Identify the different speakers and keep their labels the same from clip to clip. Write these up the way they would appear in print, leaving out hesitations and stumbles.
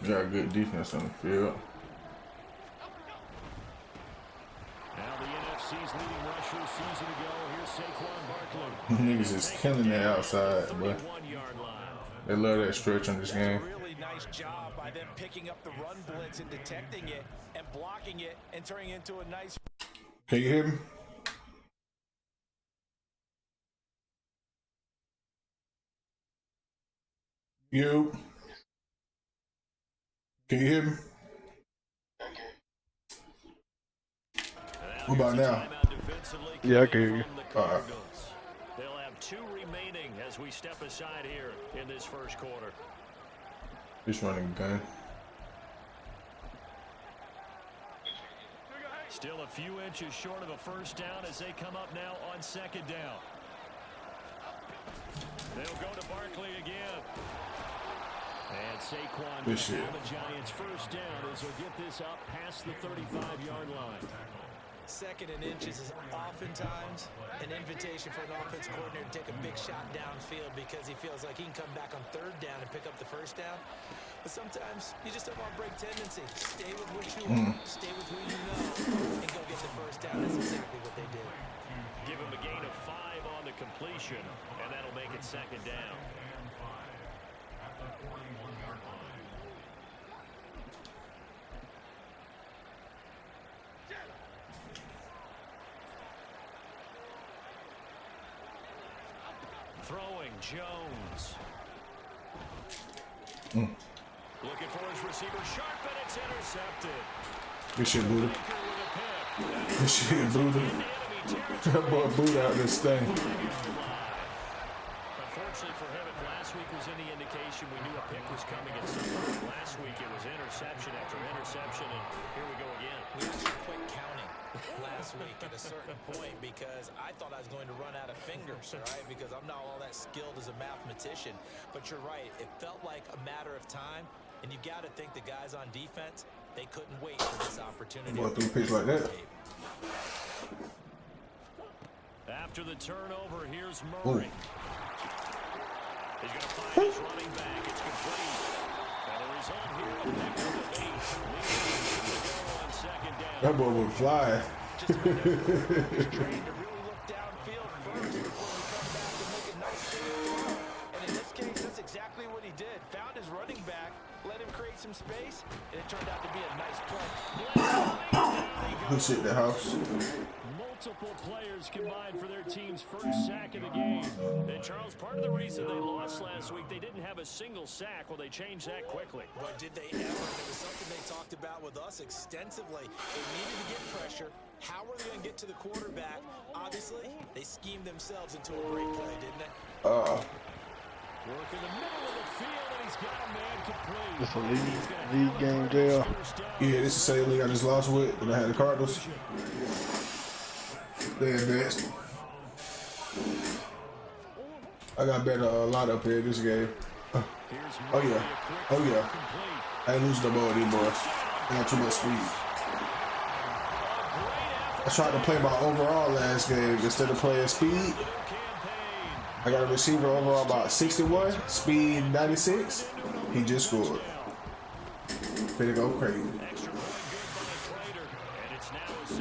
Speaker 1: Got good defense on the field.
Speaker 2: Now the NFC's leading rusher a season ago. Here's Saquon Barkley.
Speaker 1: Niggas is killing that outside, but they love that stretch on this game.
Speaker 3: Really nice job by them picking up the run blitz and detecting it and blocking it and turning it into a nice.
Speaker 1: Can you hear me? You? Can you hear me? What about now?
Speaker 4: Yeah, I can hear you.
Speaker 1: Alright.
Speaker 2: They'll have 2 remaining as we step aside here in this first quarter.
Speaker 1: Just running gun.
Speaker 2: Still a few inches short of a first down as they come up now on second down. They'll go to Barkley again. And Saquon
Speaker 1: Good shit.
Speaker 2: the Giants first down as they'll get this up past the 35-yard line.
Speaker 3: Second and inches is oftentimes an invitation for an offense coordinator to take a big shot downfield because he feels like he can come back on third down and pick up the first down. But sometimes you just don't want to break tendency. Stay with what you want, stay with who you know, and go get the first down. That's exactly what they did.
Speaker 2: Give him a gain of 5 on the completion, and that'll make it second down. Throwing Jones. Looking for his receiver sharp, and it's intercepted.
Speaker 1: Good shit, Buddha. Good shit, Buddha. That boy Buddha out this thing.
Speaker 2: Unfortunately for him, if last week was any indication, we knew a pick was coming at some point. Last week it was interception after interception, and here we go again.
Speaker 3: We actually quit counting last week at a certain point because I thought I was going to run out of fingers, all right, because I'm not all that skilled as a mathematician. But you're right, it felt like a matter of time, and you've got to think the guys on defense, they couldn't wait for this opportunity.
Speaker 1: Boy, 3 picks like that.
Speaker 2: After the turnover, here's Murray. He's going to find his running back. It's complete. And the result here, a pick of 8. Leading to go on second down.
Speaker 1: That boy would fly.
Speaker 3: Just trained to really look downfield first before we come back and make a nice throw. And in this case, that's exactly what he did. Found his running back, let him create some space, and it turned out to be a nice play.
Speaker 1: Who's hit the house?
Speaker 2: Multiple players combined for their team's first sack of the game. And Charles, part of the reason they lost last week, they didn't have a single sack. Well, they changed that quickly.
Speaker 3: But did they ever? It was something they talked about with us extensively. They needed to get pressure. How were they going to get to the quarterback? Obviously, they schemed themselves into a great play, didn't they?
Speaker 2: Work in the middle of the field, and he's got a man complete.
Speaker 4: It's a league game, jail.
Speaker 1: Yeah, this is the same league I just lost with when I had the Cardinals. They advanced. I got better a lot up here this game. Oh yeah. Oh yeah. I ain't losing the ball with these boys. I got too much speed. I tried to play my overall last game instead of playing speed. I got a receiver overall about 61, speed 96. He just scored. Finna go crazy.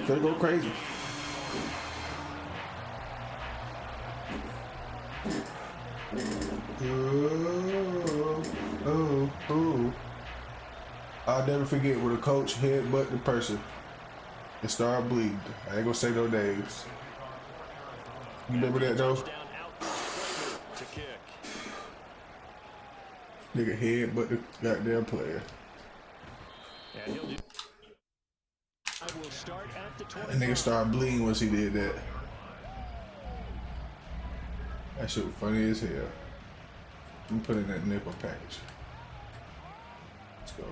Speaker 1: Finna go crazy. Oh. I'll never forget when a coach headbutt the person and start bleeding. I ain't gonna say no names. You remember that though? Nigga headbutt the goddamn player. That nigga started bleeding once he did that. That shit was funny as hell. Let me put in that nickel package. Let's go.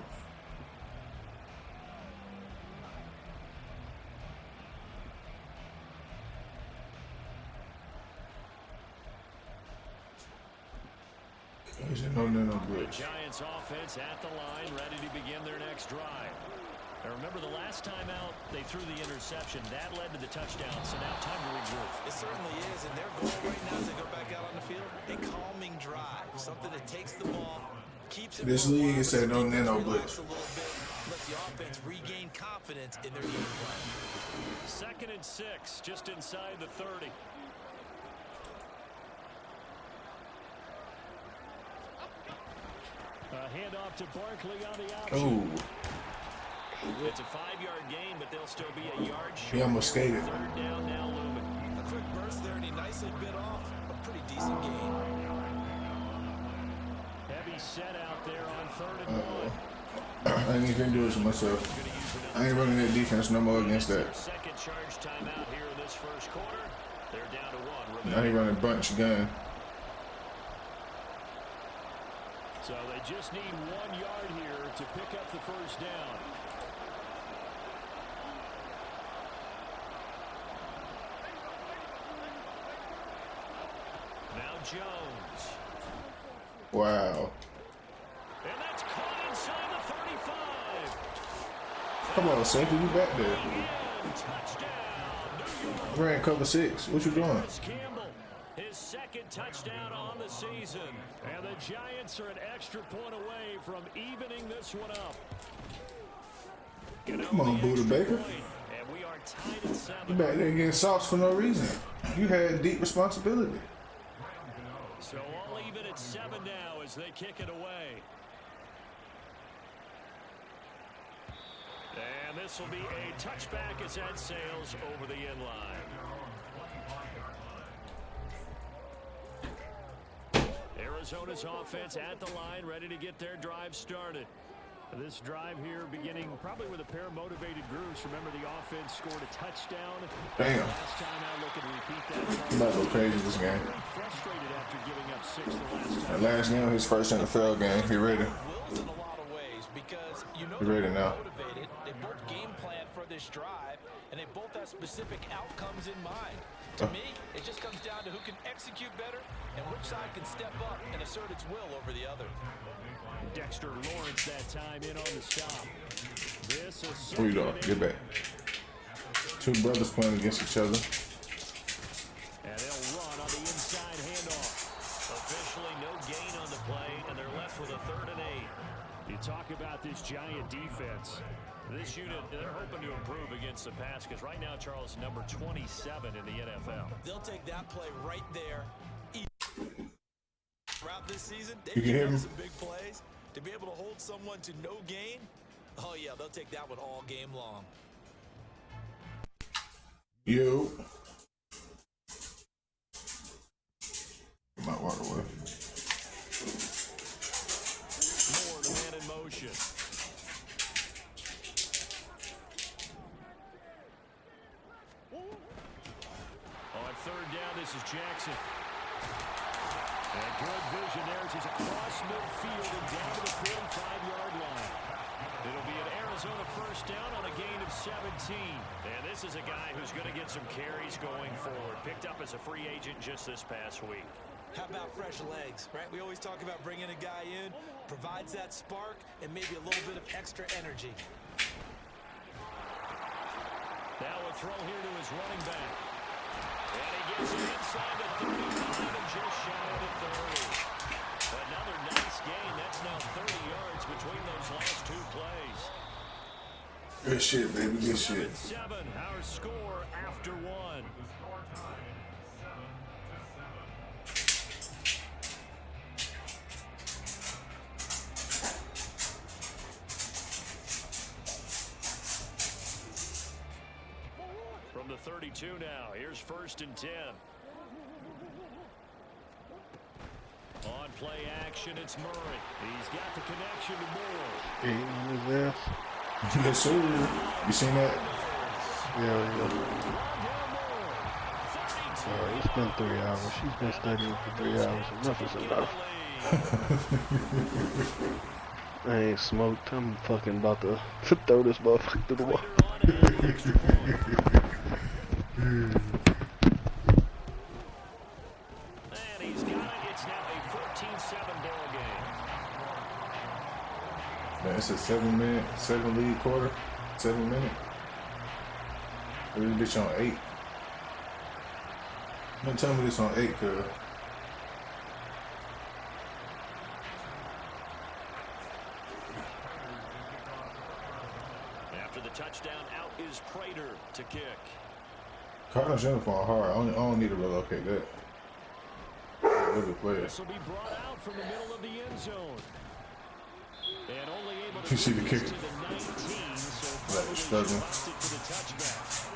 Speaker 1: No glitch.
Speaker 2: Giants offense at the line, ready to begin their next drive. Now remember, the last time out, they threw the interception. That led to the touchdown, so now time to regroup.
Speaker 3: It certainly is, and their goal right now as they go back out on the field, a calming drive, something that takes the ball, Keeps it
Speaker 1: This
Speaker 3: for a
Speaker 1: league
Speaker 3: while,
Speaker 1: is saying no
Speaker 3: but
Speaker 1: nano
Speaker 3: relax
Speaker 1: blitz.
Speaker 3: a little bit, lets the offense regain confidence in their game plan.
Speaker 2: 2nd and 6, just inside the 30. Handoff to Barkley on the option.
Speaker 1: Ooh.
Speaker 2: It's a 5-yard gain, but they'll still be a yard short.
Speaker 1: He almost skated.
Speaker 2: 3rd down now looming.
Speaker 3: A quick burst there, and he nicely bit off a pretty decent gain.
Speaker 2: Heavy set out there on 3rd and 1.
Speaker 1: I ain't even do it to myself. I ain't running that defense no more against that.
Speaker 2: Second charge timeout here in this first quarter. They're down to 1.
Speaker 1: Now he running bunch gun.
Speaker 2: So they just need 1 yard here to pick up the first down. Now Jones.
Speaker 1: Wow.
Speaker 2: And that's caught inside the 35.
Speaker 1: Come on, safety, you back there.
Speaker 2: Touchdown.
Speaker 1: Ran cover 6. What you doing?
Speaker 2: Campbell, his 2nd touchdown on the season. And the Giants are an extra point away from evening this one up.
Speaker 1: Come on, Buda Baker.
Speaker 2: And we are tied at 7.
Speaker 1: You back there getting sauce for no reason. You had deep responsibility.
Speaker 2: So all even at 7 now as they kick it away. And this will be a touchback as that sails over the end line. Arizona's offense at the line, ready to get their drive started. This drive here beginning probably with a pair of motivated groups. Remember, the offense scored a touchdown.
Speaker 1: Damn.
Speaker 2: Last time out, look and repeat that.
Speaker 1: I'm about to go crazy this game.
Speaker 2: Frustrated after giving up 6 the last time.
Speaker 1: That last game, his first NFL game. He ready.
Speaker 3: Wills in a lot of ways because you know
Speaker 1: He
Speaker 3: they're
Speaker 1: ready now.
Speaker 3: motivated. They both game plan for this drive, and they both have specific outcomes in mind. To me, it just comes down to who can execute better and which side can step up and assert its will over the other.
Speaker 2: Dexter Lawrence that time in on the stop. This is
Speaker 1: What you doing? Get back. 2 brothers playing against each other.
Speaker 2: and they'll run on the inside handoff. Officially no gain on the play, and they're left with a 3rd and 8. You talk about this Giant defense. This unit, they're hoping to improve against the pass because right now, Charles, number 27 in the NFL.
Speaker 3: They'll take that play right there. Throughout this season, they
Speaker 1: You can hear
Speaker 3: have
Speaker 1: me?
Speaker 3: some big plays. To be able to hold someone to no gain, oh yeah, they'll take that one all game long.
Speaker 1: You. Get my water away.
Speaker 2: More the man in motion. On 3rd down, this is Jackson. And good vision there as he's across midfield and down to the 45-yard line. It'll be an Arizona first down on a gain of 17. And this is a guy who's going to get some carries going forward. Picked up as a free agent just this past week.
Speaker 3: How about fresh legs, right? We always talk about bringing a guy in, provides that spark and maybe a little bit of extra energy.
Speaker 2: Now a throw here to his running back. And he gets it inside the 35 and just shy of the 30. Another nice gain. That's now 30 yards between those last 2 plays.
Speaker 1: Good shit, baby. Good shit.
Speaker 2: 7, our score after 1. From the 32 now, here's 1st and 10. On play action, it's Murray. He's got the connection to Moore.
Speaker 4: Eating on his ass.
Speaker 1: Yes, sir. You seen that?
Speaker 4: Yeah. It's been 3 hours. She's been studying for 3 hours. Enough is enough. I ain't smoked. I'm fucking about to throw this motherfucker through the wall.
Speaker 2: And he's got it. It's now a 14-7 ball game.
Speaker 1: Man, it's a 7 lead quarter. 7 minute. This bitch on 8. Don't tell me this on 8, cuz.
Speaker 2: the touchdown out is Prater to kick.
Speaker 1: Cardinals uniform hard. I don't need to relocate that. Every player.
Speaker 2: This will be brought out from the middle of the end zone. And only able to
Speaker 1: You see the kicker.
Speaker 2: to the 19, so
Speaker 1: That was struggling.
Speaker 2: busted for the touchback.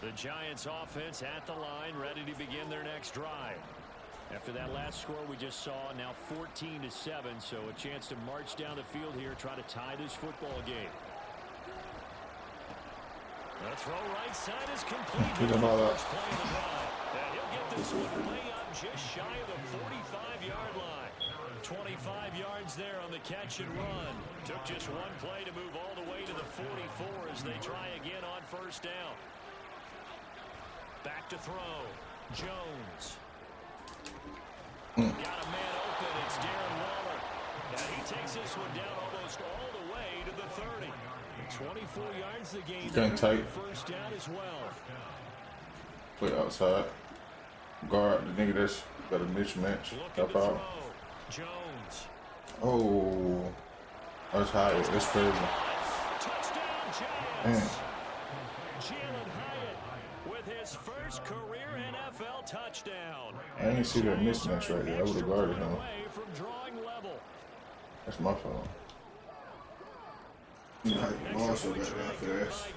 Speaker 2: The Giants offense at the line, ready to begin their next drive. After that last score we just saw, now 14-7, so a chance to march down the field here, try to tie this football game. The throw right side is complete.
Speaker 1: Get the ball out.
Speaker 2: And he'll get this one way up just shy of the 45-yard line. 25 yards there on the catch and run. Took just one play to move all the way to the 44 as they try again on first down. Back to throw. Jones. Got a man open. It's Darren Waller. And he takes this one down almost all the way to the 30. 24 yards the game.
Speaker 1: Kind of tight.
Speaker 2: First down as well.
Speaker 1: Play outside. Guard the nigga that's got a mismatch. Help out.
Speaker 2: Jones.
Speaker 1: Oh, that's high. That's crazy.
Speaker 2: Touchdown
Speaker 1: Man.
Speaker 2: Giants. Jalen Hyatt with his first career NFL touchdown.
Speaker 1: I didn't see that mismatch right there. I would have guarded him.
Speaker 2: Away from drawing level.
Speaker 1: That's my fault. You know how you also got that fast.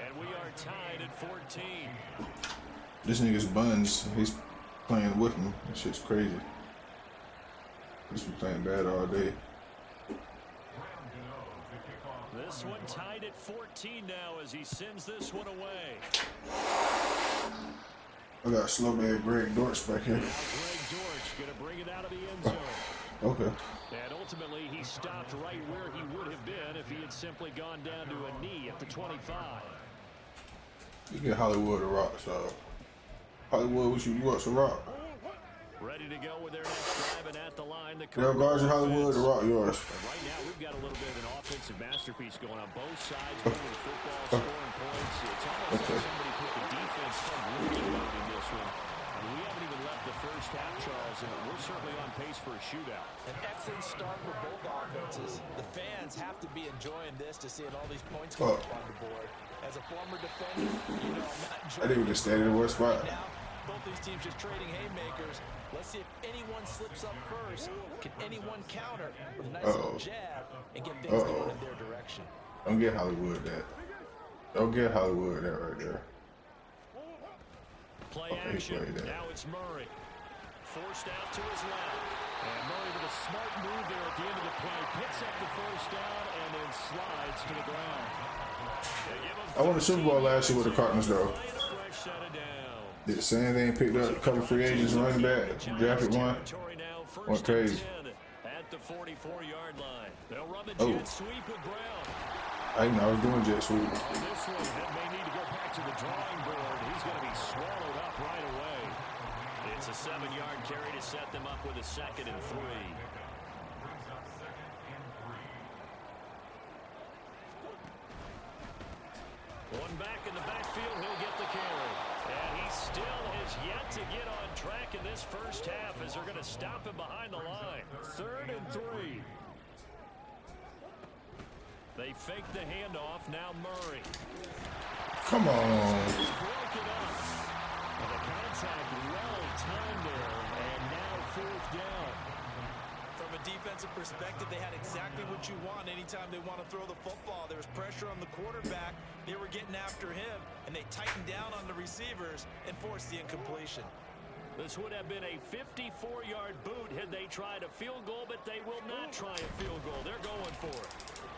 Speaker 2: And we are tied at 14.
Speaker 1: This nigga's buns. He's playing with me. That shit's crazy. He's been playing bad all day.
Speaker 2: This one tied at 14 now as he sends this one away.
Speaker 1: I got slow man Greg Dortch back here.
Speaker 2: Now Greg Dortch going to bring it out of the end zone.
Speaker 1: Okay.
Speaker 2: And ultimately he stopped right where he would have been if he had simply gone down to a knee at the 25.
Speaker 1: You get Hollywood to rock, so Hollywood, what you want some rock?
Speaker 2: Ready to go with their next drive and at the line. The
Speaker 1: There guards in Hollywood to rock yours.
Speaker 2: And right now we've got a little bit of an offensive masterpiece going on both sides. Moving the football, scoring points. It's almost like somebody put the defense on rookie mode in this one. And we haven't even left the first half, Charles, and we're certainly on pace for a shootout.
Speaker 3: An excellent start for both offenses. The fans have to be enjoying this to seeing all these points come up on the board. As a former defender, you know I'm not enjoying
Speaker 1: I didn't even stand in the worst spot.
Speaker 3: now. Both these teams just trading haymakers. Let's see if anyone slips up first. Can anyone counter with a nice little jab and get things going in their direction?
Speaker 1: Don't get Hollywood that. Don't get Hollywood that right there.
Speaker 2: Play action. Now it's Murray. Forced out to his left. And Murray with a smart move there at the end of the play. Picks up the first down and then slides to the ground.
Speaker 1: I won the Super Bowl last year with the Cardinals, though.
Speaker 2: Fresh set it down.
Speaker 1: Did the same thing, picked up a couple free agents, running back, drafted one. Went crazy.
Speaker 2: At the 44-yard line. They'll run the
Speaker 1: Oh.
Speaker 2: jet sweep with Brown.
Speaker 1: I didn't know I was doing jet sweep.
Speaker 2: This one may need to go back to the drawing board. He's going to be swallowed up right away. It's a 7-yard carry to set them up with a 2nd and 3. One back in the backfield, he'll get the carry. And he still has yet to get on track in this first half as they're going to stop him behind the line. 3rd and 3. They fake the handoff. Now Murray.
Speaker 1: Come on.
Speaker 2: He's broken up. And the contact well timed there. And now 4th down.
Speaker 3: From a defensive perspective, they had exactly what you want anytime they want to throw the football. There was pressure on the quarterback. They were getting after him, and they tightened down on the receivers and forced the incompletion.
Speaker 2: This would have been a 54-yard boot had they tried a field goal, but they will not try a field goal. They're going for it.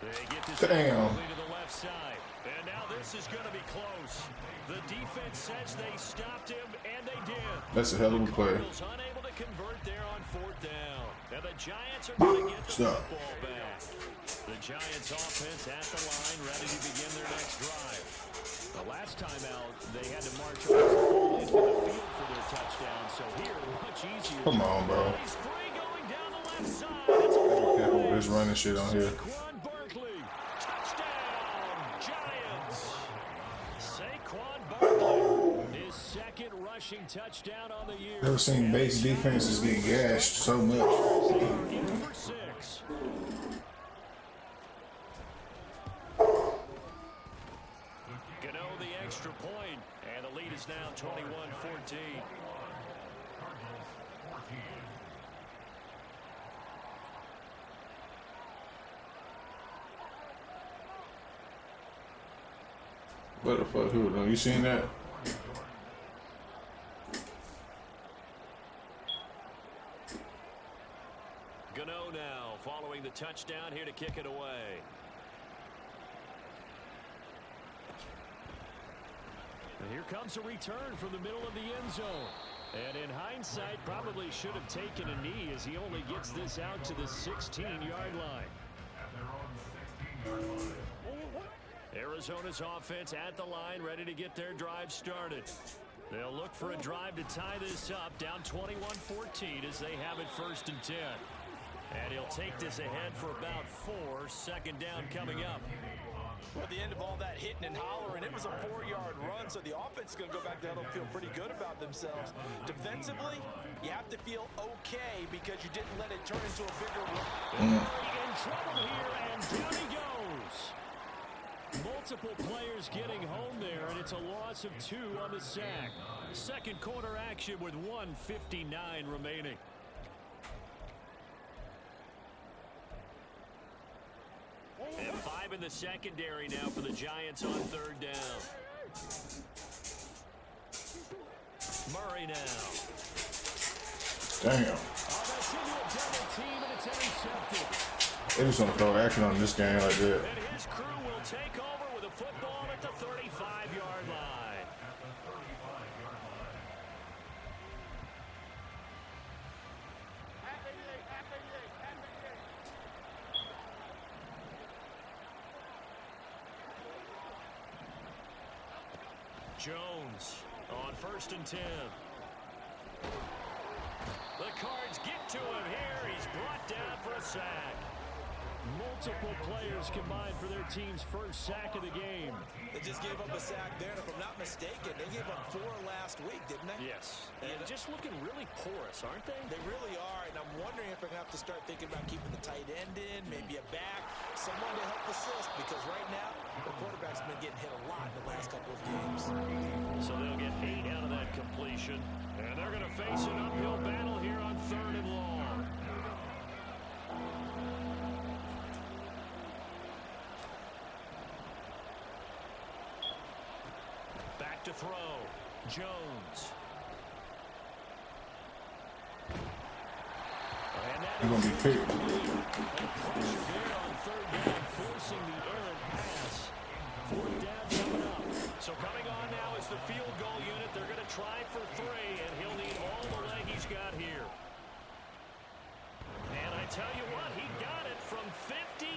Speaker 2: They get this to the left side. And now this is going to be close. The defense says they stopped him, and they did.
Speaker 1: That's a hell of a play.
Speaker 2: Unable to convert there on 4th down. And the Giants are going to get the football back. The Giants offense at the line, ready to begin their next drive. The last time out, they had to march almost full into the field for their touchdown. So here, much easier.
Speaker 1: Come on, bro.
Speaker 2: He's free going down the left side. It's a
Speaker 1: Careful with this running shit on here.
Speaker 2: Barkley. rushing touchdown on the year.
Speaker 1: Never seen base defenses get gashed so much.
Speaker 2: In for 6. Gano the extra point, and the lead is now 21-14.
Speaker 1: What the fuck? Who? You seen that?
Speaker 2: Gano now following the touchdown here to kick it away. And here comes a return from the middle of the end zone. And in hindsight, probably should have taken a knee as he only gets this out to the 16-yard line. Arizona's offense at the line, ready to get their drive started. They'll look for a drive to tie this up, down 21-14 as they have it 1st and 10. And he'll take this ahead for about 4, 2nd down coming up.
Speaker 3: Well, at the end of all that hitting and hollering, it was a 4-yard run, so the offense is going to go back there and feel pretty good about themselves. Defensively, you have to feel okay because you didn't let it turn into a bigger run.
Speaker 2: In trouble here, and down he goes. Multiple players getting home there, and it's a loss of 2 on the sack. 2nd quarter action with 1:59 remaining. And 5 in the secondary now for the Giants on 3rd down. Murray now.
Speaker 1: Damn.
Speaker 2: That's into a double team, and it's intercepted.
Speaker 1: They just don't throw action on this game like that.
Speaker 2: And his crew will take over with a football at the 35-yard line. Jones on 1st and 10. The Cards get to him here. He's brought down for a sack. Multiple players combined for their team's 1st sack of the game.
Speaker 3: They just gave up a sack there, and if I'm not mistaken, they gave up 4 last week, didn't they?
Speaker 2: Yes. And just looking really porous, aren't they?
Speaker 3: They really are, and I'm wondering if they're going to have to start thinking about keeping the tight end in, maybe a back, someone to help assist, because right now, the quarterback's been getting hit a lot in the last couple of games.
Speaker 2: So they'll get 8 out of that completion, and they're going to face an uphill battle here on 3rd and long. Back to throw. Jones.
Speaker 1: He's going to be picked.
Speaker 2: Pressure there on 3rd down, forcing the errant pass. 4th down coming up. So coming on now is the field goal unit. They're going to try for 3, and he'll need all the leg he's got here. And I tell you what, he got it from 58.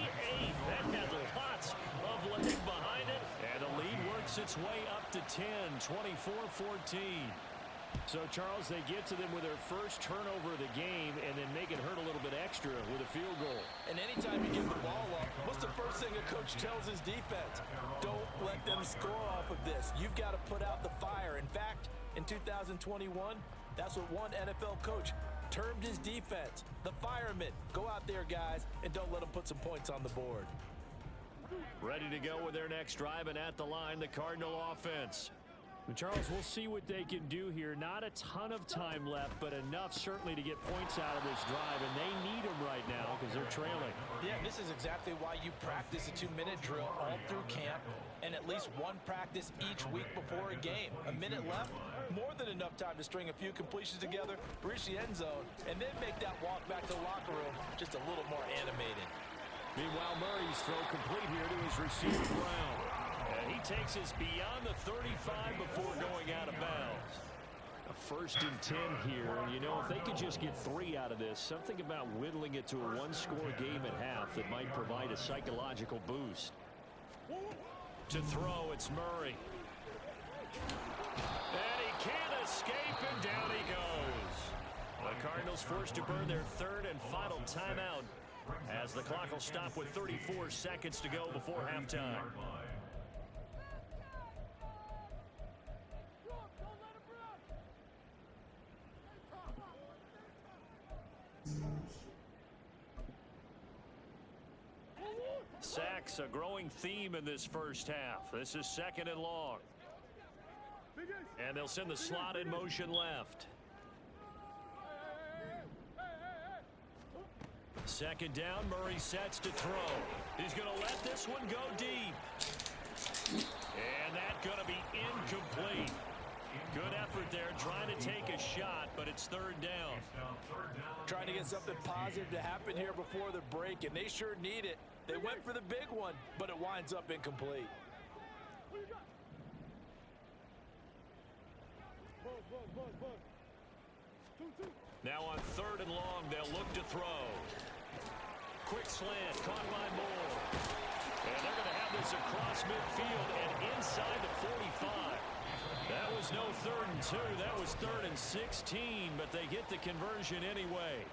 Speaker 2: That had lots of leg behind it. And the lead works its way up to 10, 24-14. So, Charles, they get to them with their first turnover of the game and then make it hurt a little bit extra with a field goal.
Speaker 3: And anytime you give the ball up, what's the first thing a coach tells his defense? Don't let them score off of this. You've got to put out the fire. In fact, in 2021, that's what one NFL coach termed his defense, the firemen. Go out there, guys, and don't let them put some points on the board.
Speaker 2: Ready to go with their next drive, and at the line, the Cardinal offense. Charles, we'll see what they can do here. Not a ton of time left, but enough certainly to get points out of this drive, and they need them right now because they're trailing.
Speaker 3: Yeah, this is exactly why you practice a 2-minute drill all through camp and at least one practice each week before a game. A minute left, more than enough time to string a few completions together, reach the end zone, and then make that walk back to the locker room just a little more animated.
Speaker 2: Meanwhile, Murray's throw complete here to his receiver, Brown. And he takes us beyond the 35 before going out of bounds. A 1st and 10 here, and you know, if they could just get 3 out of this, something about whittling it to a 1-score game at half that might provide a psychological boost. To throw, it's Murray. And he can't escape, and down he goes. The Cardinals forced to burn their 3rd and final timeout as the clock will stop with 34 seconds to go before halftime. Sacks, a growing theme in this first half. This is 2nd and long. And they'll send the slot in motion left. 2nd down, Murray sets to throw. He's going to let this one go deep. And that's going to be incomplete. Good effort there, trying to take a shot, but it's 3rd down.
Speaker 3: Trying to get something positive to happen here before the break, and they sure need it. They went for the big one, but it winds up incomplete.
Speaker 2: Now on 3rd and long, they'll look to throw. Quick slant, caught by Moore. And they're going to have this across midfield and inside the 45. That was no 3rd and 2. That was 3rd and 16, but they get the conversion anyway.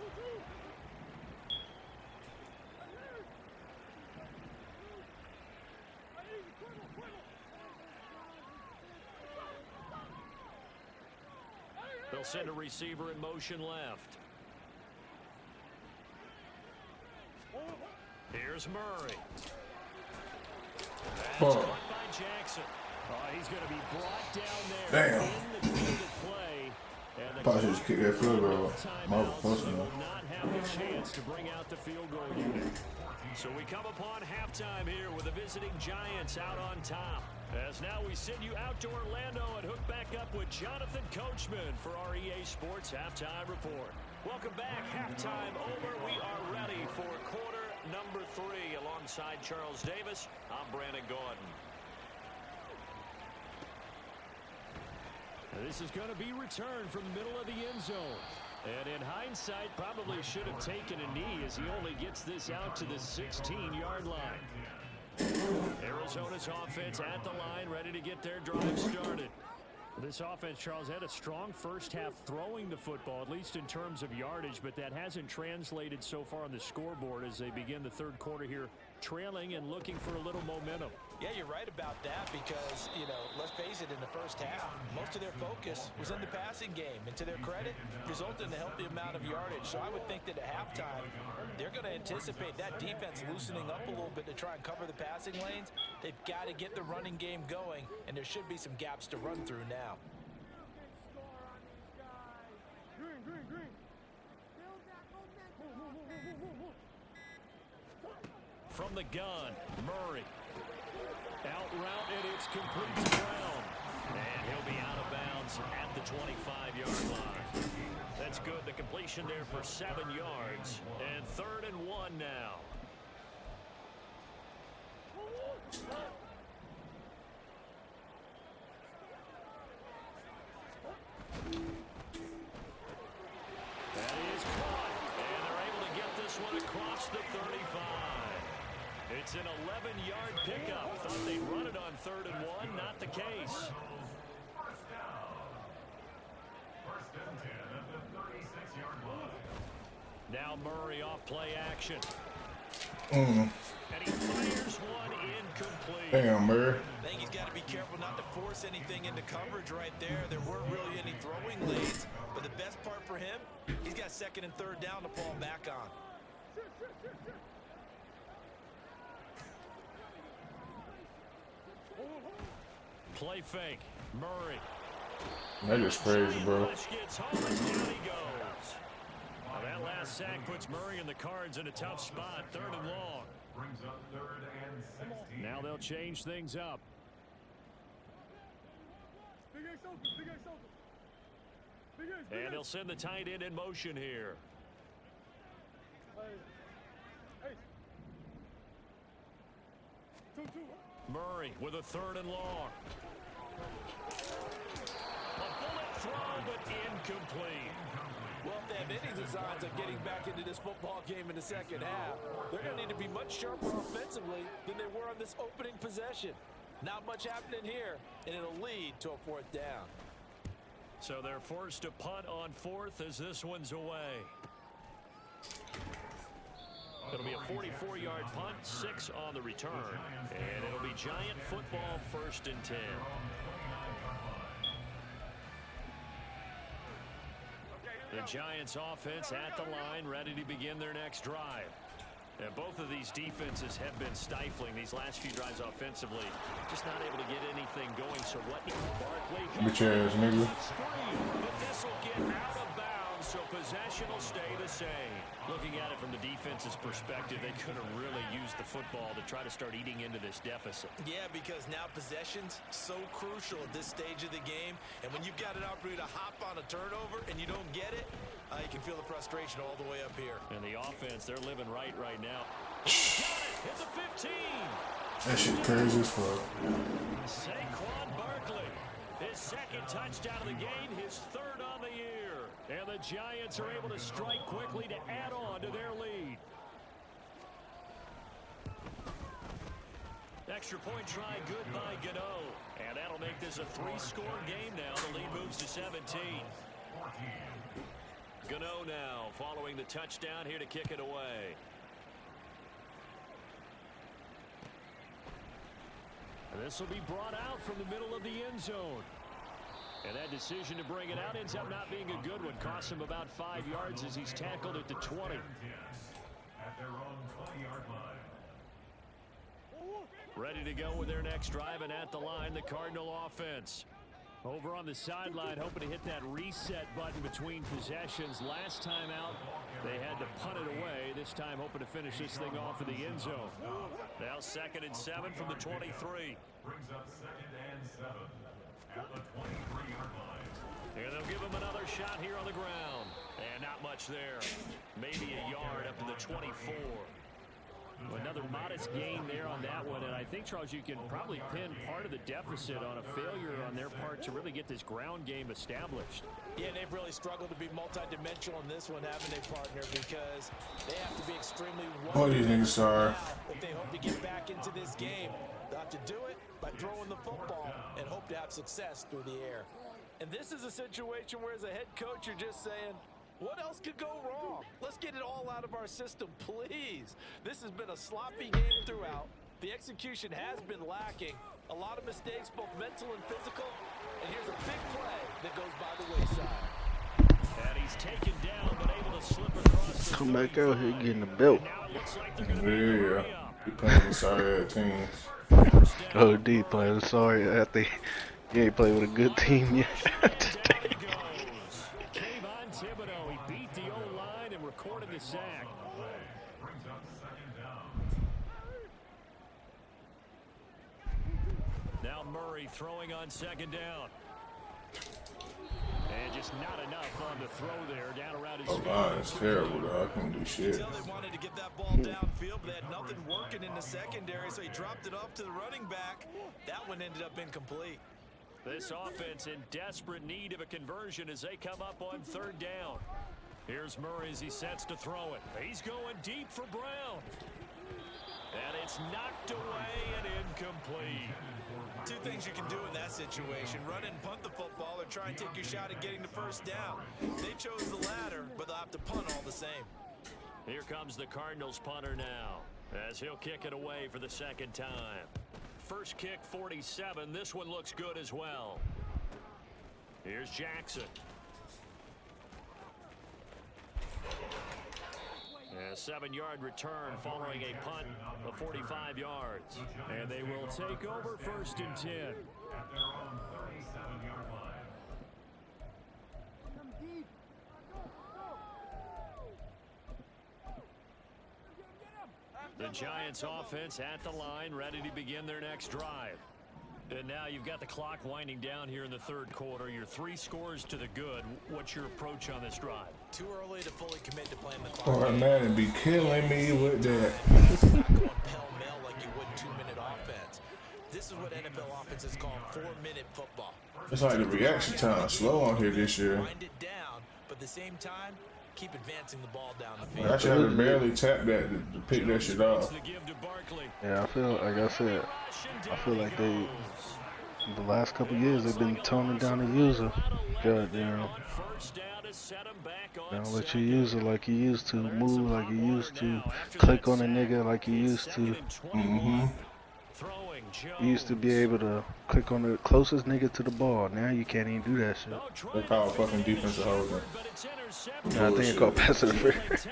Speaker 2: They'll send a receiver in motion left. Here's Murray. That's caught by Jackson. He's going to be brought down there in the field of play. And the
Speaker 1: Probably just kick that field goal.
Speaker 2: will not have the chance to bring out the field goal unit. So we come upon halftime here with the visiting Giants out on top. As now we send you out to Orlando and hook back up with Jonathan Coachman for our EA Sports Halftime Report. Welcome back. Halftime over. We are ready for quarter number 3. Alongside Charles Davis, I'm Brandon Gordon. This is going to be returned from the middle of the end zone. And in hindsight, probably should have taken a knee as he only gets this out to the 16-yard line. Arizona's offense at the line, ready to get their drive started. This offense, Charles, had a strong first half throwing the football, at least in terms of yardage, but that hasn't translated so far on the scoreboard as they begin the 3rd quarter here, trailing and looking for a little momentum.
Speaker 3: Yeah, you're right about that because, let's face it, in the first half, most of their focus was in the passing game. And to their credit, resulted in a healthy amount of yardage. So I would think that at halftime, they're going to anticipate that defense loosening up a little bit to try and cover the passing lanes. They've got to get the running game going, and there should be some gaps to run through now.
Speaker 2: From the gun, Murray. Out route, and it's complete to Brown. And he'll be out of bounds at the 25-yard line. That's good. The completion there for 7 yards. And 3rd and 1 now. That is caught. And they're able to get this one across the 35. It's an 11-yard pickup. Thought they'd run it on 3rd and 1. Not the case. Now Murray off play action. And he fires one incomplete.
Speaker 1: Damn, Murray.
Speaker 3: I think he's got to be careful not to force anything into coverage right there. There weren't really any throwing lanes. But the best part for him, he's got 2nd and 3rd down to fall back on.
Speaker 2: Play fake. Murray.
Speaker 1: That is crazy, bro.
Speaker 2: Gets home and down he goes. Now that last sack puts Murray and the Cards in a tough spot. 3rd and long.
Speaker 5: Brings up 3rd and 16.
Speaker 2: Now they'll change things up. And they'll send the tight end in motion here. Murray with a 3rd and long. A bullet throw, but incomplete.
Speaker 3: Well, if they have any designs of getting back into this football game in the second half, they're going to need to be much sharper offensively than they were on this opening possession. Not much happening here, and it'll lead to a 4th down.
Speaker 2: So they're forced to punt on 4th as this one's away. It'll be a 44-yard punt, 6 on the return, and it'll be Giant football 1st and 10. The Giants offense at the line, ready to begin their next drive. And both of these defenses have been stifling these last few drives offensively. Just not able to get anything going. So what? Barkley.
Speaker 1: Bitch ass nigga.
Speaker 2: It's free, but this will get out of bounds, so possession will stay the same. Looking at it from the defense's perspective, they could have really used the football to try to start eating into this deficit.
Speaker 3: Yeah, because now possession's so crucial at this stage of the game. And when you've got an opportunity to hop on a turnover and you don't get it, you can feel the frustration all the way up here.
Speaker 2: And the offense, they're living right now. Hit the 15.
Speaker 1: That shit crazy as fuck.
Speaker 2: Saquon Barkley, his second touchdown of the game, his third on the year. And the Giants are able to strike quickly to add on to their lead. Extra point try, good by Gano. And that'll make this a 3-score game now. The lead moves to 17. Gano now following the touchdown here to kick it away. And this will be brought out from the middle of the end zone. And that decision to bring it out ends up not being a good one. Costs him about 5 yards as he's tackled at the 20.
Speaker 5: At their own 20-yard line.
Speaker 2: Ready to go with their next drive, and at the line, the Cardinal offense. Over on the sideline, hoping to hit that reset button between possessions. Last time out, they had to punt it away. This time, hoping to finish this thing off in the end zone. Now 2nd and 7 from the 23.
Speaker 5: Brings up 2nd and 7 at the 23-yard line.
Speaker 2: And they'll give him another shot here on the ground. And not much there. Maybe a yard up to the 24. Another modest gain there on that one, and I think, Charles, you can probably pin part of the deficit on a failure on their part to really get this ground game established.
Speaker 3: Yeah, they've really struggled to be multidimensional in this one, haven't they, partner? Because they have to be extremely
Speaker 1: Oh, these niggas are.
Speaker 3: if they hope to get back into this game. They'll have to do it by throwing the football and hope to have success through the air. And this is a situation where, as a head coach, you're just saying, what else could go wrong? Let's get it all out of our system, please. This has been a sloppy game throughout. The execution has been lacking. A lot of mistakes, both mental and physical. And here's a big play that goes by the wayside.
Speaker 2: And he's taken down, but able to slip across the
Speaker 4: Come back out here getting the belt.
Speaker 2: Now it looks like they're going to be
Speaker 1: Yeah. He playing with sorry ass teams.
Speaker 4: Oh, D playing. Sorry, I think he ain't played with a good team yet.
Speaker 2: He beat the O-line and recorded the sack.
Speaker 5: Brings up 2nd down.
Speaker 2: Now Murray throwing on 2nd down. And just not enough on the throw there, down around his feet.
Speaker 1: Oh, it's terrible, though. I couldn't do shit.
Speaker 3: Until they wanted to get that ball downfield, but they had nothing working in the secondary, so he dropped it off to the running back. That one ended up incomplete.
Speaker 2: This offense in desperate need of a conversion as they come up on 3rd down. Here's Murray as he sets to throw it. He's going deep for Brown. And it's knocked away and incomplete.
Speaker 3: Two things you can do in that situation: run and punt the football, or try and take your shot at getting the 1st down. They chose the latter, but they'll have to punt all the same.
Speaker 2: Here comes the Cardinals punter now, as he'll kick it away for the 2nd time. First kick, 47. This one looks good as well. Here's Jackson. A 7-yard return following a punt of 45 yards. And they will take over 1st and 10.
Speaker 5: At their own 37-yard line.
Speaker 2: The Giants offense at the line, ready to begin their next drive. And now you've got the clock winding down here in the 3rd quarter. You're 3 scores to the good. What's your approach on this drive?
Speaker 3: Too early to fully commit to playing the clock.
Speaker 1: Oh, man, be killing me with that.
Speaker 3: It's not going pell-mell like you would 2-minute offense. This is what NFL offenses call 4-minute football.
Speaker 1: It's like the reaction time slow on here this year.
Speaker 3: Wind it down, but at the same time, keep advancing the ball down the
Speaker 1: I
Speaker 3: field.
Speaker 1: should have barely tapped that to pick that shit off.
Speaker 2: The give to Barkley.
Speaker 4: Yeah, I feel like I said, I feel like they, the last couple of years, they've been toning down the user. Goddamn. They don't let you use it like you used to, move like you used to, click on a nigga like you used to.
Speaker 2: Throwing Jones.
Speaker 4: You used to be able to click on the closest nigga to the ball. Now you can't even do that shit.
Speaker 1: They call fucking defensive holding.
Speaker 4: Nah, I think it's called pass interference.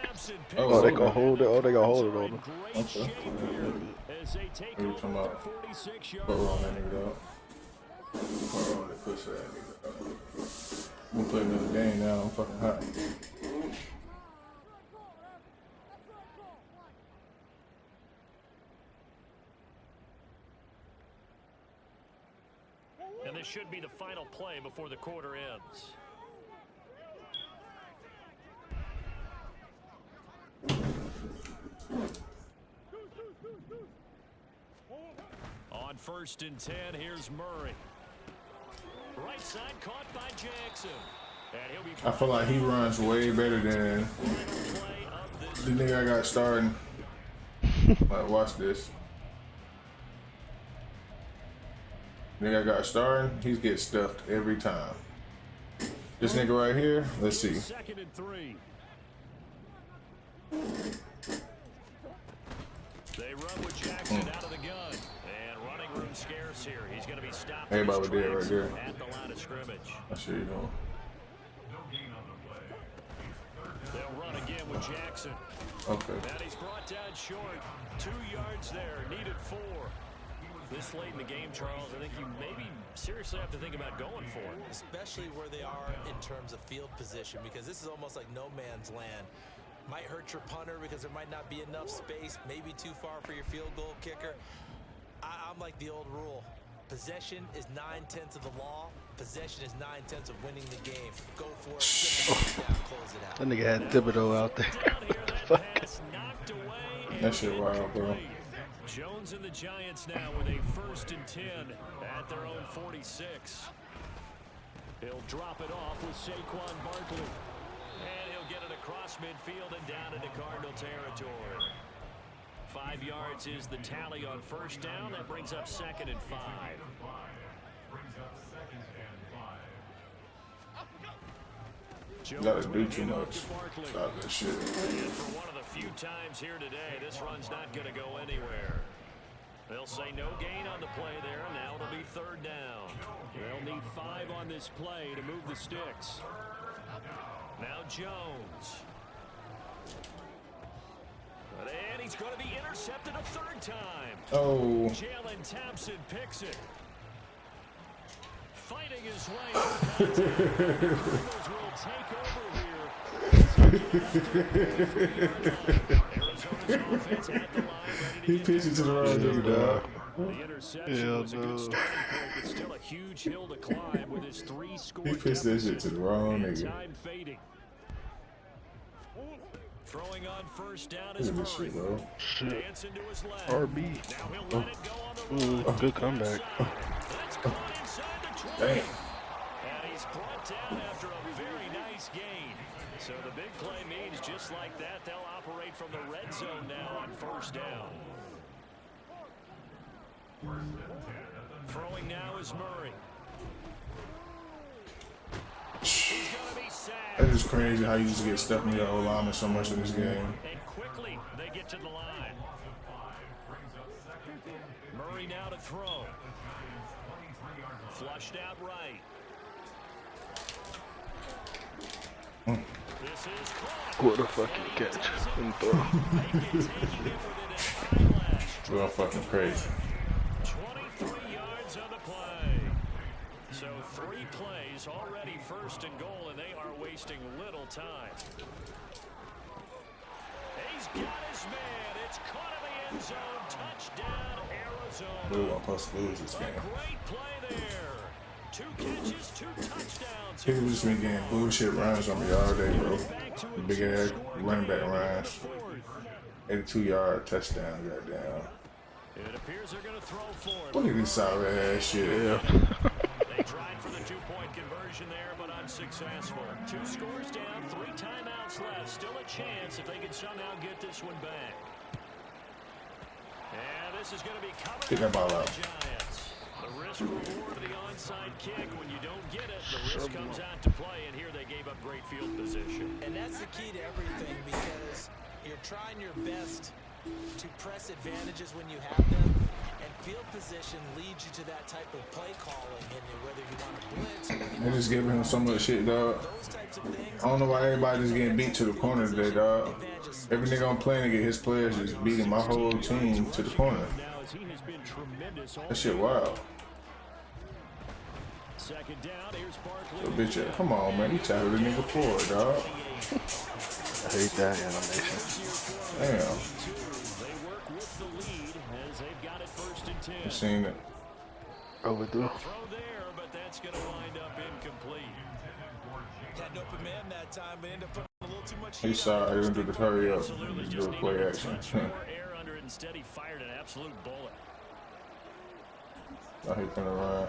Speaker 1: Oh,
Speaker 4: They gonna hold it. Oh, they gonna hold it on them.
Speaker 1: Okay. What are you talking about? Put wrong that nigga up. Put wrong that push that nigga up. I'm gonna play another game now. I'm fucking hot.
Speaker 2: And this should be the final play before the quarter ends. On 1st and 10, here's Murray. Right side caught by Jackson. And he'll be
Speaker 1: I feel like he runs way better than the nigga I got starting. Like, watch this. Nigga I got starting, he gets stuffed every time. This nigga right here, let's see.
Speaker 2: 2nd and 3. They run with Jackson out of the gun. And running room scarce here. He's going to be stopped.
Speaker 1: Everybody was there right there.
Speaker 2: At the line of scrimmage.
Speaker 1: I see you know.
Speaker 2: They'll run again with Jackson.
Speaker 1: Okay.
Speaker 2: And he's brought down short. 2 yards there. Needed 4. This late in the game, Charles, I think you maybe seriously have to think about going for it.
Speaker 3: Especially where they are in terms of field position, because this is almost like no man's land. Might hurt your punter because there might not be enough space, maybe too far for your field goal kicker. I'm like the old rule. Possession is 9/10 of the law. Possession is 9/10 of winning the game. Go for it, get the ball down, close it out.
Speaker 4: That nigga had Thibodeau out there. What the fuck?
Speaker 1: That shit wild, bro.
Speaker 2: Jones and the Giants now with a 1st and 10 at their own 46. He'll drop it off with Saquon Barkley. And he'll get it across midfield and down into Cardinal territory. 5 yards is the tally on 1st down. That brings up 2nd and 5.
Speaker 1: You gotta do too much. Stop that shit.
Speaker 2: And for one of the few times here today, this run's not going to go anywhere. They'll say no gain on the play there. Now it'll be 3rd down. They'll need 5 on this play to move the sticks. Now Jones. And he's going to be intercepted a 3rd time.
Speaker 1: Oh.
Speaker 2: Jalen Thompson picks it. Fighting his way. Cardinals will take over here.
Speaker 1: He pitched it to the wrong nigga, dog.
Speaker 2: The interception was a good starting point, but still a huge hill to climb with his 3-score
Speaker 1: He pitched that shit to the wrong nigga.
Speaker 2: time fading. Throwing on 1st down
Speaker 1: Look
Speaker 2: is
Speaker 1: at this
Speaker 2: Murray.
Speaker 1: shit, bro.
Speaker 2: Dancing to his left.
Speaker 4: RB.
Speaker 2: Now he'll let it go on the run.
Speaker 4: Ooh, good comeback.
Speaker 2: That's caught inside the 20.
Speaker 1: Damn.
Speaker 2: And he's brought down after a very nice gain. So the big play means just like that, they'll operate from the red zone now on 1st down. Throwing now is Murray. He's gonna be sacked.
Speaker 1: That is crazy how you just get stuck in your O-lineman so much in this game.
Speaker 2: And quickly they get to the line. Murray now to throw. Flushed out right. This is caught.
Speaker 4: What a fucking catch and throw.
Speaker 1: Real fucking crazy.
Speaker 2: 23 yards on the play. So 3 plays already 1st and goal, and they are wasting little time. He's got his man. It's caught in the end zone. Touchdown, Arizona.
Speaker 1: We're gonna supposed to lose this
Speaker 2: A
Speaker 1: game.
Speaker 2: great play there. 2 catches, 2 touchdowns.
Speaker 1: People just been getting bullshit runs on me all day, bro. The big ass running back runs. 82-yard touchdown, goddamn.
Speaker 2: It appears they're going to throw for it.
Speaker 1: Look at this solid ass shit.
Speaker 4: Yeah.
Speaker 2: They tried for the 2-point conversion there, but unsuccessful. 2 scores down, 3 timeouts left. Still a chance if they can somehow get this one back. And this is going to be covered
Speaker 1: Get that ball
Speaker 2: by
Speaker 1: out.
Speaker 2: the Giants. The risk reward of the onside kick. When you don't get it, the risk comes out to play, and here they gave up great field position.
Speaker 3: And that's the key to everything, because you're trying your best to press advantages when you have them, and field position leads you to that type of play calling, and whether you want to blitz or
Speaker 1: They just giving him so much shit, dog.
Speaker 3: those types of things.
Speaker 1: I don't know why everybody just getting beat to the corner today, dog. Every nigga I'm playing against his players just beating my whole team to the corner. That shit wild.
Speaker 2: Second down, here's Barkley.
Speaker 1: So bitch, come on, man. You tackled the nigga forward, dog.
Speaker 4: I hate that animation.
Speaker 1: Damn.
Speaker 2: They work with the lead as they've got it 1st and 10.
Speaker 1: I seen it.
Speaker 4: Overthrow.
Speaker 2: Throw there, but that's going to wind up incomplete.
Speaker 3: Had an open man that time, but ended up putting a little too much
Speaker 1: He
Speaker 3: heat
Speaker 1: saw it. He didn't do the hurry up.
Speaker 2: Absolutely
Speaker 1: Just do
Speaker 2: just
Speaker 1: a
Speaker 2: needed
Speaker 1: play
Speaker 2: a
Speaker 1: action.
Speaker 2: touch more air under it. Instead, he fired an absolute bullet.
Speaker 1: I hate finna run.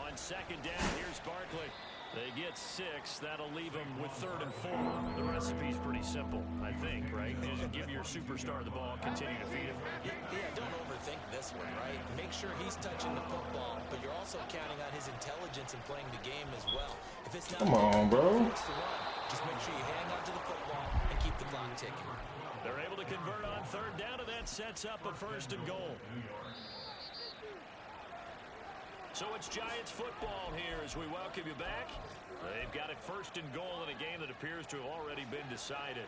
Speaker 2: On second down, here's Barkley. They get 6. That'll leave them with 3rd and 4. The recipe's pretty simple, I think, right? Just give your superstar the ball, continue to feed him.
Speaker 3: Yeah, don't overthink this one, right? Make sure he's touching the football, but you're also counting on his intelligence in playing the game as well. If it's not
Speaker 1: Come on, bro.
Speaker 3: force the run, just make sure you hang on to the football and keep the clock ticking.
Speaker 2: They're able to convert on 3rd down, and that sets up a 1st and goal. So it's Giants football here as we welcome you back. They've got it 1st and goal in a game that appears to have already been decided.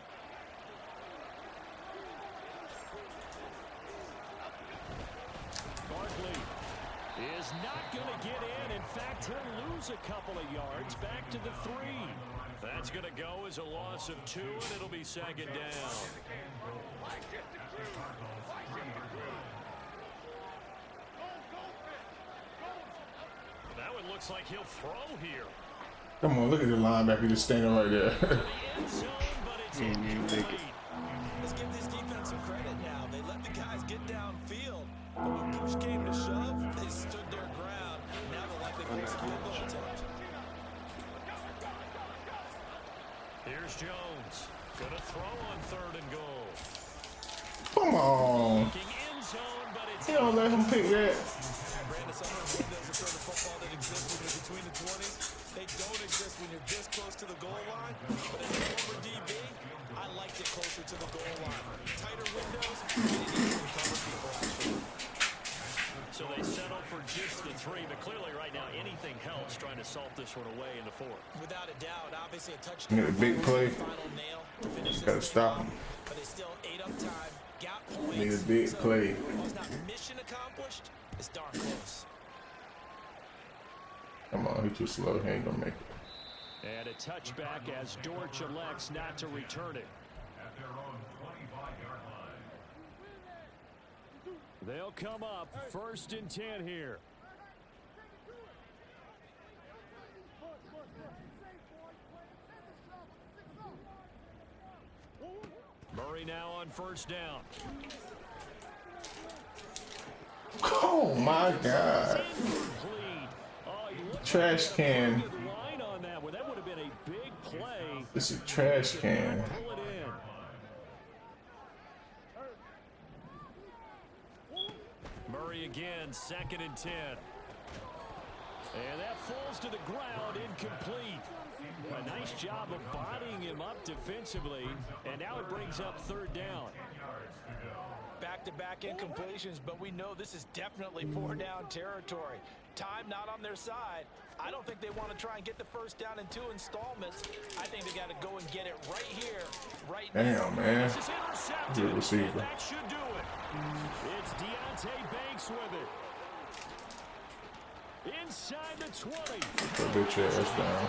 Speaker 2: Barkley is not going to get in. In fact, he'll lose a couple of yards back to the 3. That's going to go as a loss of 2, and it'll be 2nd down. Now it looks like he'll throw here.
Speaker 1: Come on, look at the linebacker just standing right there.
Speaker 2: End zone, but it's
Speaker 4: He didn't even make it.
Speaker 2: incomplete.
Speaker 3: Let's give this defense some credit now. They let the guys get downfield, but when push came to shove, they stood their ground. Now they're likely to face a field goal attempt.
Speaker 2: Here's Jones. Gonna throw on 3rd and goal.
Speaker 1: Come on.
Speaker 2: Looking end zone, but it's
Speaker 1: He don't let him pick that.
Speaker 3: Brandon, some of those windows are sort of football that exist when you're between the 20s. They don't exist when you're this close to the goal line. But as a former DB, I liked it closer to the goal line. Tighter windows, you didn't even cover people actually.
Speaker 2: So they settle for just the 3, but clearly right now anything helps trying to salt this one away in the 4th.
Speaker 3: Without a doubt, obviously a touchdown.
Speaker 1: Need a big play.
Speaker 3: Final nail to finish
Speaker 1: Gotta
Speaker 3: this
Speaker 1: stop
Speaker 3: thing
Speaker 1: him.
Speaker 3: off, but they still ate up time, got points.
Speaker 1: Need a big
Speaker 3: So,
Speaker 1: play.
Speaker 3: while it's not mission accomplished, it's darn close.
Speaker 1: Come on, he's too slow. He ain't gonna make it.
Speaker 2: And a touchback as Dortch elects not to return it.
Speaker 5: At their own 25-yard line.
Speaker 2: They'll come up 1st and 10 here. Murray now on 1st down.
Speaker 1: Oh my God.
Speaker 2: Incomplete. Oh, he looked
Speaker 1: Trash can.
Speaker 2: like a line on that one. That would have been a big play.
Speaker 1: This is a trash can.
Speaker 2: Pull it in. Murray again, 2nd and 10. And that falls to the ground, incomplete. A nice job of bodying him up defensively. And now it brings up 3rd down.
Speaker 3: Back-to-back incompletions, but we know this is definitely 4-down territory. Time not on their side. I don't think they want to try and get the 1st down in 2 installments. I think they got to go and get it right here, right now.
Speaker 1: Damn, man.
Speaker 2: This is intercepted.
Speaker 1: Good receiver.
Speaker 2: And that should do it. It's Deontay Banks with it. Inside the 20.
Speaker 1: That bitch ass down.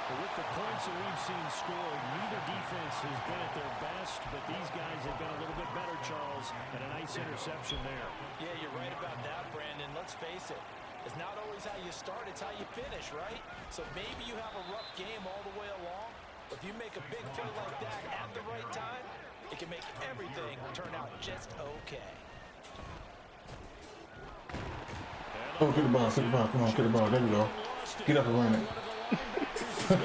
Speaker 2: But with the points that we've seen scored, neither defense has been at their best, but these guys have been a little bit better, Charles, and a nice interception there.
Speaker 3: Yeah, you're right about that, Brandon. Let's face it. It's not always how you start, it's how you finish, right? So maybe you have a rough game all the way along, but if you make a big play like that at the right time, it can make everything turn out just okay.
Speaker 1: Oh, get the ball, get the ball. Come on, get the ball. There we go. Get up and run it.
Speaker 3: That's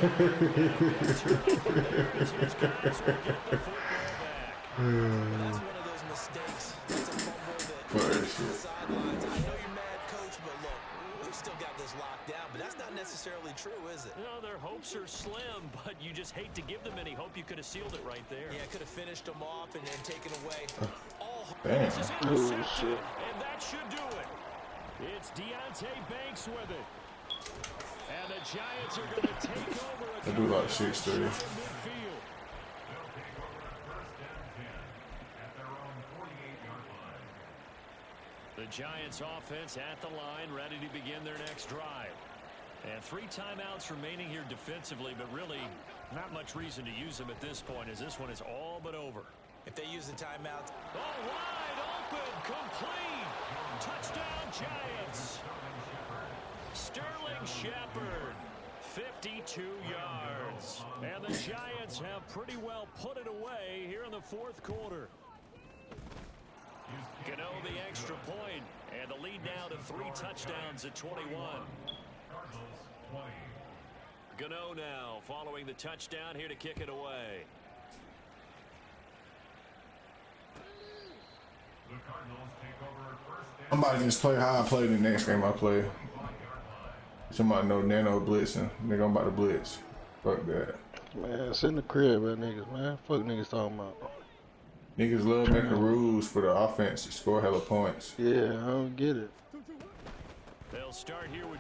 Speaker 3: one of those mistakes. It's a fumble that sidelines. I know you're mad, coach, but look, we've still got this locked down, but that's not necessarily true, is it?
Speaker 2: No, their hopes are slim, but you just hate to give them any hope. You could have sealed it right there.
Speaker 3: Yeah, could have finished them off and then taken away
Speaker 1: Damn.
Speaker 4: Oh, shit.
Speaker 2: And that should do it. It's Deontay Banks with it. And the Giants are going to take over a
Speaker 1: I do like 6'3".
Speaker 2: midfield. The Giants offense at the line, ready to begin their next drive. And 3 timeouts remaining here defensively, but really not much reason to use them at this point, as this one is all but over.
Speaker 3: If they use the timeout,
Speaker 2: Oh, wide open, complete. Touchdown, Giants. Sterling Shepard, 52 yards. And the Giants have pretty well put it away here in the 4th quarter. Gano the extra point, and the lead now to 3 touchdowns at 21. Gano now following the touchdown here to kick it away.
Speaker 1: I'm about to just play how I play the next game I play. Somebody know Nano blitzing. Nigga, I'm about to blitz. Fuck that.
Speaker 4: Man, sit in the crib, man, niggas, man. Fuck niggas talking about.
Speaker 1: Niggas love making rules for the offense to score hella points.
Speaker 4: Yeah, I don't get it.
Speaker 2: They'll start here with